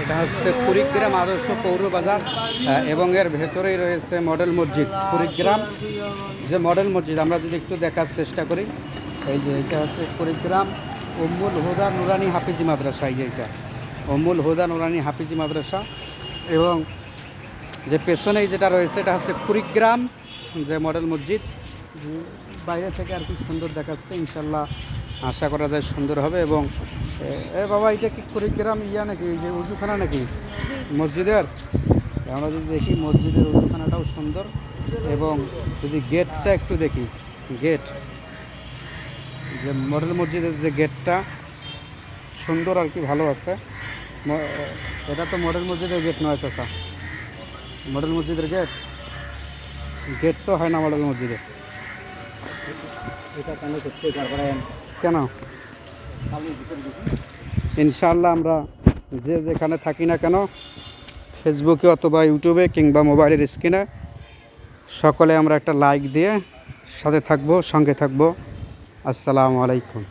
এটা হচ্ছে কুড়িগ্রাম আদর্শ পৌর বাজার এবং এর ভেতরেই রয়েছে মডেল মসজিদ। কুড়িগ্রাম যে মডেল মসজিদ আমরা যদি একটু দেখার চেষ্টা করি, এই যে এটা হচ্ছে কুড়িগ্রাম উম্মুল হুদা নুরানি হাফিজি মাদ্রাসা। এই যে এটা উম্মুল হুদা নুরানি হাফিজি মাদ্রাসা এবং যে পেছনেই যেটা রয়েছে এটা হচ্ছে কুড়িগ্রাম যে মডেল মসজিদ। বাইরে থেকে আর কি সুন্দর দেখাচ্ছে, ইনশাল্লাহ আশা করা যায় সুন্দর হবে। এবং এ বাবা এটা কি কুড়িগ্রাম ইয়া নাকি, এই যে উজুখানা নাকি মসজিদের? আমরা যদি দেখি মসজিদের উজুখানাটাও সুন্দর এবং যদি গেটটা একটু দেখি, গেট যে মডেল মসজিদের যে গেটটা সুন্দর আর কি, ভালো আছে। এটা তো মডেল মসজিদের গেট নয় চাষা, মডেল মসজিদের গেট গেট তো হয় না মডেল মসজিদে। এটা কেন করতে কেন? ইনশাআল্লাহ আমরা যে যেখানে থাকি না কেন, ফেসবুকে অথবা ইউটিউবে কিংবা মোবাইলের স্ক্রিনে, সকলে আমরা একটা লাইক দিয়ে সাথে থাকবো, সঙ্গে থাকবো। আসসালামু আলাইকুম।